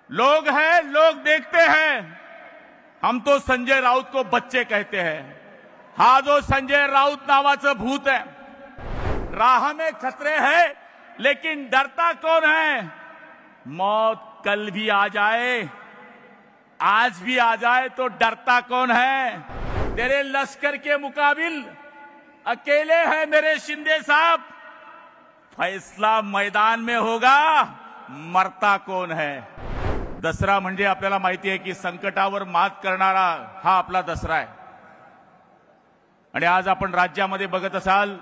लोग हैं, लोग देखते हैं। हम तो संजय राउत को बच्चे कहते हैं। हा जो संजय राउत नावाचं भूत है, राह में खतरे है लेकिन डरता कौन है? मौत कल भी आ जाए, आज भी आ जाए तो डरता कौन है? तेरे लश्कर के मुकाबिल अकेले हैं मेरे शिंदे साहब। फैसला मैदान में होगा, मरता कौन है? दसरा म्हणजे आपल्याला माहिती आहे की संकटावर मात करणारा हा आपला दसरा आहे। आणि आज आपण राज्यामध्ये बघत असाल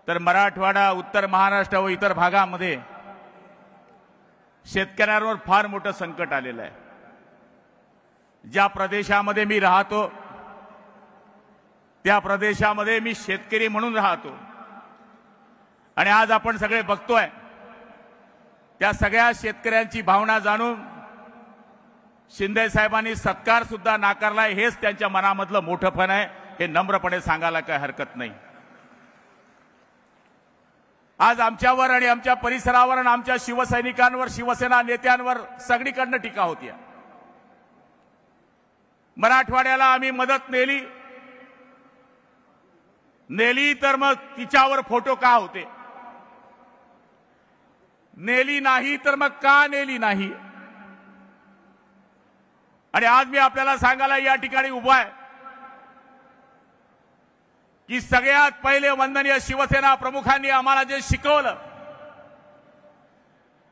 तर मराठवाडा, उत्तर महाराष्ट्र व इतर भागामध्ये शेतकऱ्यांवर फार मोठं संकट आलेलं आहे। ज्या प्रदेशामध्ये मी राहतो त्या प्रदेशामध्ये मी शेतकरी म्हणून राहतो आणि आज आपण सगळे बघतोय त्या सगळ्या शेतकऱ्यांची भावना जाणून शिंदे साहेबांनी सत्कार सुद्धा नाकारलाय। हेच त्यांच्या मनामधलं मोठेपण आहे, हे नम्रपणे सांगायला काही हरकत नाही। आज आमच्यावर आणि आमच्या परिसरावर आणि आमच्या शिवसैनिकांवर, शिवसेना नेत्यांवर सगळीकडनं टीका होती। मराठवाड्याला आम्ही मदत नेली तर मग तिच्यावर फोटो का होते? नेली नाही तर मग का नेली नाही? आणि आज मी आपल्याला सांगायला या ठिकाणी उभा आहे की सगळ्यात पहिले वंदनीय शिवसेना प्रमुखांनी आम्हाला जे शिकवलं,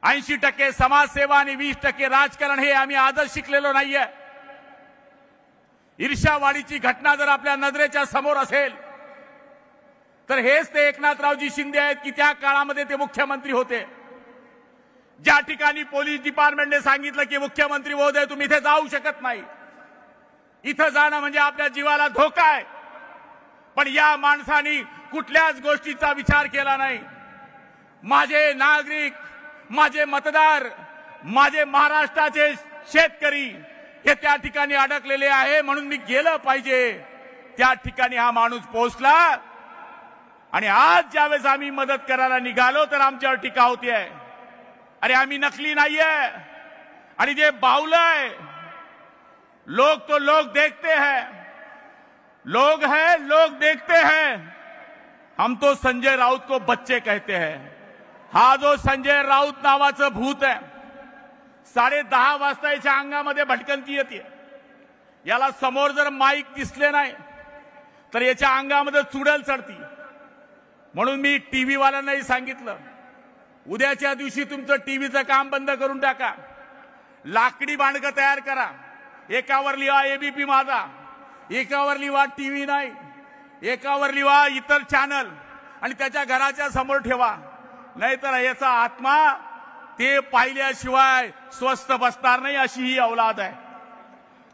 80% समाजसेवा आणि 20% राजकारण, हे आम्ही आजच शिकलेलो नाहीये। ईर्ष्यावाढीची घटना जर आपल्या नजरेच्या समोर असेल तर हेच ते एकनाथरावजी शिंदे आहेत की त्या काळामध्ये ते मुख्यमंत्री होते। ज्या ठिकाणी पोलीस डिपार्टमेंटने सांगितलं की मुख्यमंत्री महोदय तुम्ही इथे जाऊ शकत नाही, इथं जाणं म्हणजे आपल्या जीवाला धोका आहे, पण या माणसानी कुठल्याच गोष्टीचा विचार केला नाही। माझे नागरिक, माझे मतदार, माझे महाराष्ट्राचे शेतकरी हे त्या ठिकाणी अडकलेले आहे, म्हणून मी गेलं पाहिजे। त्या ठिकाणी हा माणूस पोहोचला आणि आज ज्यावेळेस आम्ही मदत करायला निघालो तर आमच्यावर टीका होतीये। अरे आम्ही नकली नाहीये आणि जे बावलंय, लोग तो लोग देखते हैं, लोग हैं, लोग देखते हैं। हम तो संजय राउत को बच्चे कहते हैं। हा जो संजय राउत नावाचं भूत आहे, 10:30 वाजता याच्या अंगामध्ये भटकंती येते। याला समोर जर माईक दिसले नाही तर याच्या अंगामध्ये चुडल चढती। म्हणून मी टीव्ही वाल्यांनाही सांगितलं, उद्याच्या दिवशी तुमचं टीव्हीचं काम बंद करून टाका, लाकडी बांडकं तयार करा, एकावर लिहा एबीपी माझा, एकावर लिहा टीव्ही नाही, एकावर लिहा इतर चॅनल आणि त्याच्या घराच्या समोर ठेवा, नाहीतर याचा आत्मा ते पाहिल्याशिवाय स्वस्थ बसणार नाही, अशी ही औलाद आहे।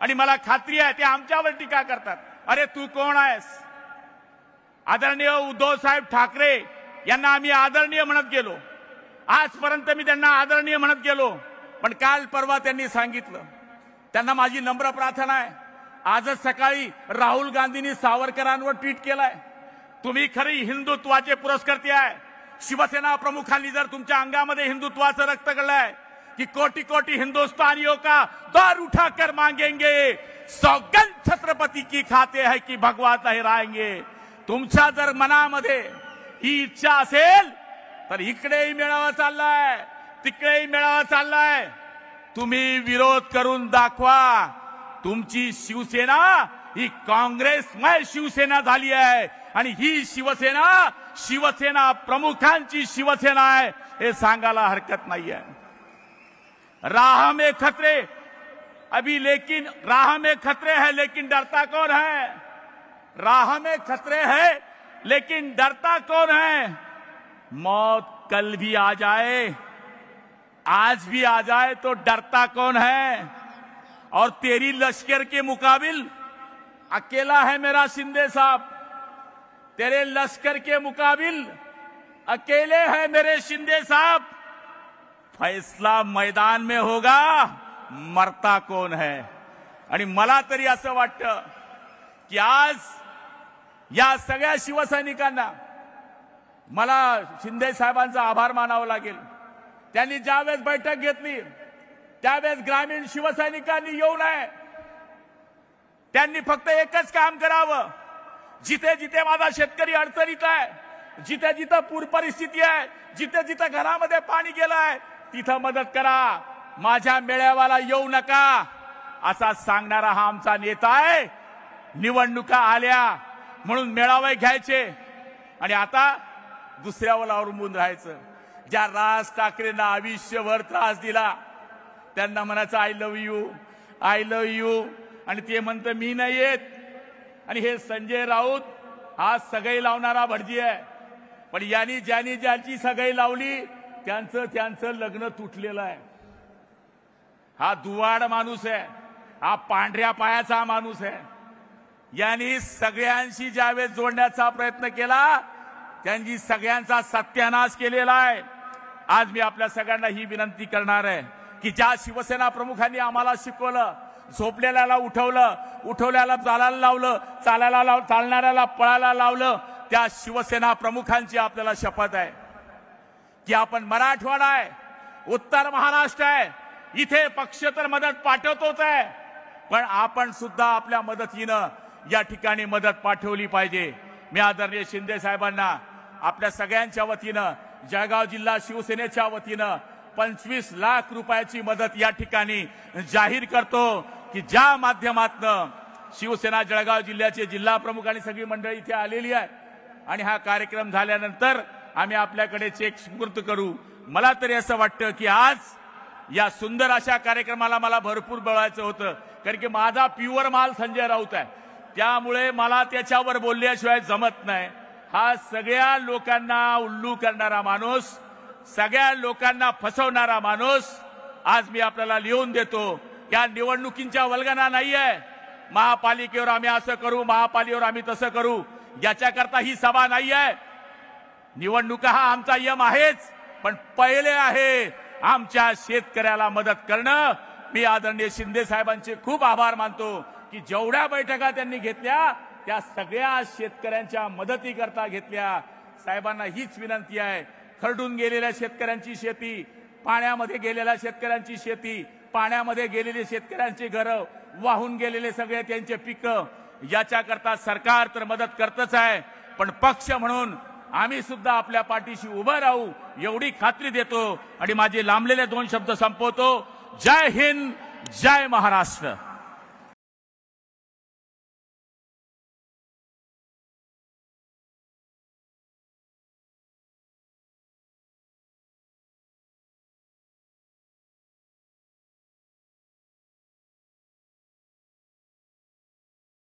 आणि मला खात्री आहे ते आमच्यावर टीका करतात। अरे तू कोण आहेस? आदरणीय उद्धव साहेब ठाकरे यांना आम्ही आदरणीय म्हणत गेलो, आजपर्यंत मी त्यांना आदरणीय म्हणत गेलो, पण काल परवा त्यांनी सांगितलं। त्यांना माझी नम्र प्रार्थना आहे, आजच सकाळी राहुल गांधींनी सावरकरांवर ट्विट केलंय, तुम्ही खरी हिंदुत्वाचे पुरस्कर्ते आहे। शिवसेना प्रमुखांनी जर तुमच्या अंगामध्ये हिंदुत्वाचं रक्त गळलंय की कोटी कोटी हिंदुस्तानियों का दौर उठाकर मांगेंगे, सौगंध छत्रपति की खाते है कि भगवा लहराएंगे। तुमच्या जर मनामध्ये ही इच्छा असेल तर इकडेही मेळावा चाललाय, तिकडेही मेळावा चाललाय, तुम्ही विरोध करून दाखवा। तुमची शिवसेना ही काँग्रेसमय शिवसेना झाली आहे आणि ही शिवसेना प्रमुखांची शिवसेना आहे, हे सांगायला हरकत नाहीये। राह में खतरे है लेकिन डरता कौन है? राह में खतरे है लेकिन डरता कौन है? मौत कल भी आ जाए, आज भी आ जाए तो डरता कौन है? और तेरी लश्कर के मुकाबिल अकेला है मेरा शिंदे साहब। तेरे लश्कर के मुकाबिल अकेले हैं मेरे शिंदे साहब। फैसला मैदान में होगा, मरता कौन है? आणि मला तरी असं वाटतं की आज या सगळ्या शिवसैनिकांना मला शिंदे साहेबांचा आभार मानावा लागेल। त्यांनी ज्यावेळेस बैठक घेतली त्यावेळेस ग्रामीण शिवसैनिकांनी येऊ नये, त्यांनी फक्त एकच काम करावं, जिथे जिथे माझा शेतकरी अडचणीत आहे, जिथे जिथे पूर परिस्थिती आहे, जिथे जिथे घरामध्ये पाणी गेलंय तिथं मदत करा, माझ्या मेळाव्याला येऊ नका असा सांगणारा हा आमचा नेता आहे। निवडणुका आल्या म्हणून मेळावे घ्यायचे आणि आता दुसऱ्यावर अवलंबून राहायचं। ज्या राज ठाकरेंना आयुष्यभर त्रास दिला त्यांना म्हणायचं I love you, I love you, आणि ते म्हणतं मी नाही येत। आणि हे संजय राऊत हा सगळी लावणारा भटजी आहे, पण यांनी ज्यांनी ज्यांची सगळी लावली त्यांचं लग्न तुटलेलं आहे। हा दुवाड माणूस आहे, हा पांढऱ्या पायाचा माणूस आहे। यांनी सगळ्यांशी ज्यावेळेस जोडण्याचा प्रयत्न केला त्यांनी सगळ्यांचा सत्यानाश केलेला आहे। आज मी आपल्या सगळ्यांना ही विनंती करणार आहे की ज्या शिवसेना प्रमुखांनी आम्हाला शिकवलं, झोपलेल्याला उठवलं, उठवल्याला चालायला लावलं, चालणाऱ्याला पळायला लावलं, त्या शिवसेना प्रमुखांची आपल्याला शपथ आहे की आपण मराठवाडा आहे, उत्तर महाराष्ट्र आहे, इथे पक्ष तर मदत पाठवतोच आहे, पण आपण सुद्धा आपल्या मदतीनं या ठिकाणी मदत पाठवली पाहिजे। मी आदरणीय शिंदे साहेबांना आपल्या सगळ्यांच्या वतीनं, जळगाव जिल्हा शिवसेनेच्या वतीनं 25 लाख रुपयाची मदत या ठिकाणी जाहीर करतो की ज्या माध्यमातून शिवसेना जळगाव जिल्ह्याचे जिल्हा प्रमुख आणि सगळी मंडळी इथे आलेली आहे आणि हा कार्यक्रम झाल्यानंतर आम्ही आपल्याकडे चेक सुपूर्द करू। मला तरी असं वाटतं की आज या सुंदर अशा कार्यक्रमाला मला भरपूर बोलायचं होतं, कारण की माझा प्युअर माल संजय राऊत आहे, त्यामुळे मला त्याच्यावर बोलल्याशिवाय जमत नाही। हा सगळ्या लोकांना उल्लू करणारा माणूस, सगळ्या लोकांना फसवणारा माणूस आज मी आपल्याला लिहून देतो। या निवडणुकींच्या वल्गना नाहीये, महापालिकेवर आम्ही असं करू, महापालिकेवर आम्ही तसं करू, याच्याकरता ही सभा नाहीये। निवडणुका हा आमचा यम आहेच, पण पहिले आहे आमच्या शेतकऱ्याला मदत करणं। मी आदरणीय शिंदे साहेबांचे खूप आभार मानतो की जेवढ्या बैठका त्यांनी घेतल्या त्या सगळ्या शेतकऱ्यांच्या मदतीकरता घेतल्या। साहेबांना हीच विनंती आहे, खरडून गेलेल्या शेतकऱ्यांची शेती, पाण्यामध्ये गेलेल्या शेतकऱ्यांची शेती, पाण्यामध्ये गेलेले शेतकऱ्यांची घरं, वाहून गेलेले सगळे त्यांचे पिकं, याच्याकरता सरकार तर मदत करतच आहे, पण पक्ष म्हणून आम्ही सुद्धा आपल्या पाठीशी उभं राहू एवढी खात्री देतो आणि माझे लांबलेले 2 शब्द संपवतो। जय हिंद, जय महाराष्ट्र।